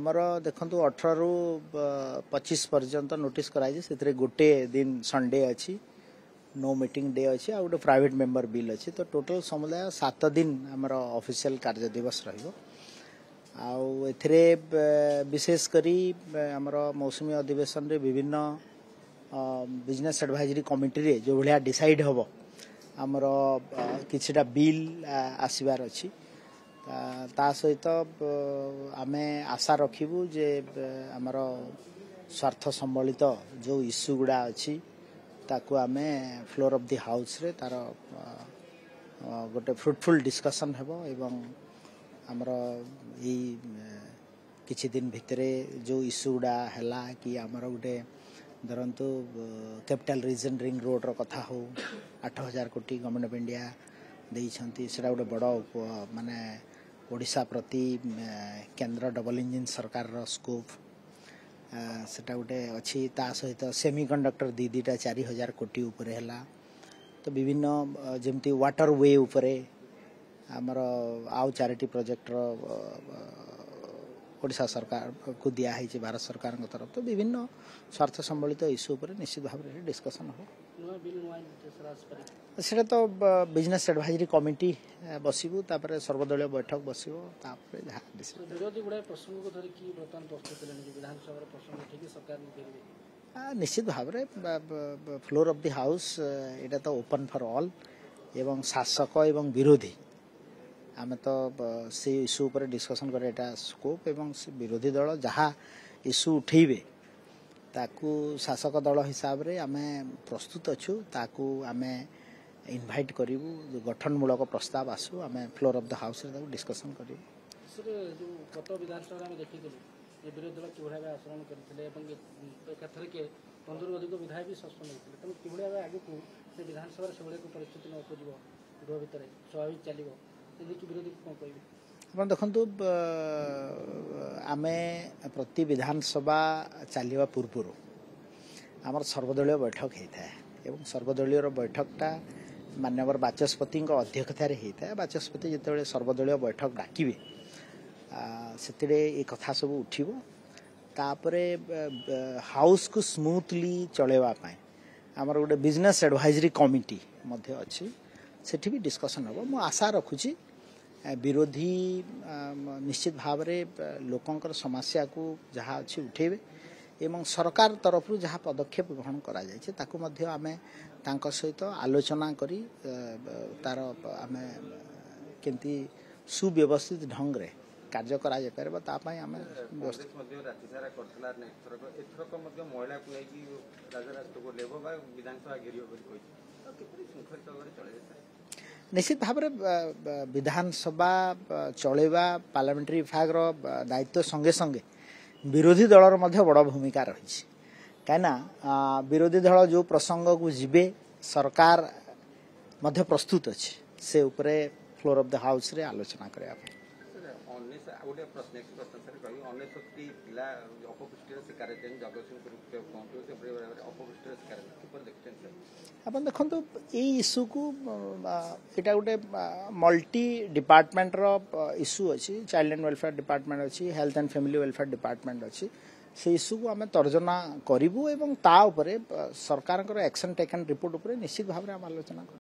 आमर देखु 18 रु 25 पर्यंत नोटिस कराई से गोटे दिन संडे अच्छी नो मीटिंग डे अच्छी आ गोटे प्राइवेट मेंबर बिल अच्छी तो टोटल समुदाय 7 दिन आमर ऑफिशियल कार्य दिवस रहिबो विशेष करी आमर मौसुमी अधिवेशन रे विभिन्न बिजनेस एडवाइजरी कमिटी रे जो भलिया डिसाइड हबो आमर किछटा बिल आसीबार अछि ता सहित आमे आशा रखिबू जे आमर स्वार्थ संबलित जो इश्यू गुड़ा अच्छी ताकू आमे फ्लोर ऑफ द हाउस रे तार गोटे फ्रुटफुल डिस्कशन हेबो एवं आमर ई किछि दिन भितरे जो इश्यू गुड़ा हैला कि आमर गोटे धरंतु कैपिटल रीजन रिंग रोड रो कथा हो 8000 कोटी गवर्नमेंट ऑफ इंडिया देइछंती सेटा गोटे बड़ माने ओडिशा प्रति केंद्र डबल इंजिन सरकार रो स्कोप सेटा गोटे अच्छी ता सहित सेमीकंडक्टर दीटा 4000 कोटी ऊपर हैला तो विभिन्न जेमती वाटर वे ऊपर आमर आउ चारिटी प्रोजेक्ट रो ओडिशा सरकार को दिया है भारत सरकार तरफ तो विभिन्न स्वार्थ संबलित इश्यू पर निश्चित भाव में डिस्कशन हो सेटा तो बिजनेस एडवाइजरी कमिटी बसिबू तापर सर्वदलीय बैठक बसिबो तापर विरोधी गुडा प्रसंग को धरि की वर्तमान प्रस्तुत लेनि विधानसभा रे प्रसंग ठीक सरकार में करिवे निश्चित भाव में फ्लोर ऑफ द हाउस एटा तो ओपन फॉर ऑल एवं शासक एवं विरोधी आमे तो से इश्यू पर डिस्कशन करे एटा स्कोप एवं विरोधी दल जहाँ इश्यू उठेबे ताकू शासक दल हिसाब रे आमे प्रस्तुत अच्छु ताकू आमे इनवाइट करिवु गठनमूलक प्रस्ताव आसु आमे फ्लोर ऑफ द हाउस रे डिस्कशन करिवु सर जो गत विधानसभा में देखिथिलु जे विरोधी दल किभଳି आचरण करथिले एवं एकाथरे के 15 अधिक विधायक भी सस्पेंड होइथिले तम किभଳି आगे को से विधानसभा रे सबले को परिस्थिति न उपजिवो गृह भितर स्वाभाविक चलिवो कि विरोधी कोन कहबे अपन देखंतु आमे प्रति विधानसभा चलिवा पूर्व आमर सर्वदलीय बैठक होता है एवं सर्वदलीय बैठकटा माननीय बाचस्पति अध्यक्षतार होता है बाचस्पति जिते सर्वदलीय बैठक डाकिबे से ये कथा सब उठिबो तापरे हाउस को स्मूथली चलेवा पाए आमर गोटे बिजनेस एडवाइजरी कमिटी मध्य अच्छी सेठी भी डिस्कशन हम मु आशा रखुची विरोधी निश्चित भाव में लोकंकर समस्या को जहाँ अच्छी उठेबे एवं सरकार तरफ जहाँ पदक्षेप ग्रहण करा जायछे ताकू मध्य आमे तांको सहित आलोचना करी तार आमे केंती सुव्यवस्थित ढंग रे कार्य करा जाय परबा ता पई आमे व्यवस्थित मध्य राति सारा करथला ने एथरक मध्य महिला को कि राजराष्ट्र को लेबो बा विधानसभा घेरियो बोली कोइ तो किपरि शृंखलित भाबरे चले जाय निश्चित भाव में विधानसभा चलेबा पार्लियामेंट्री विभाग दायित्व संगे संगे विरोधी दलर मध्य बड़ भूमिका रही कहीं विरोधी दल जो प्रसंग को जीवे सरकार मध्य प्रस्तुत अच्छे से उपरे फ्लोर ऑफ द हाउस रे आलोचना करया गोटे प्रश्न अनेशक्ति पिला अपपुष्टिर शिकार जगतसिंहपुर अपपुष्टिर शिकार देखते अपन देखो ये इश्यू को इटा गोटे मल्टी डिपार्टमेंट रो इश्यू अच्छी चाइल्ड एंड वेलफेयर डिपार्टमेंट अच्छी health and family welfare department अच्छी से इश्यू को आम तर्जना करूँ एवं ता उपरे सरकार एक्शन टेकन रिपोर्ट उपरे निश्चित भाव में आम आलोचना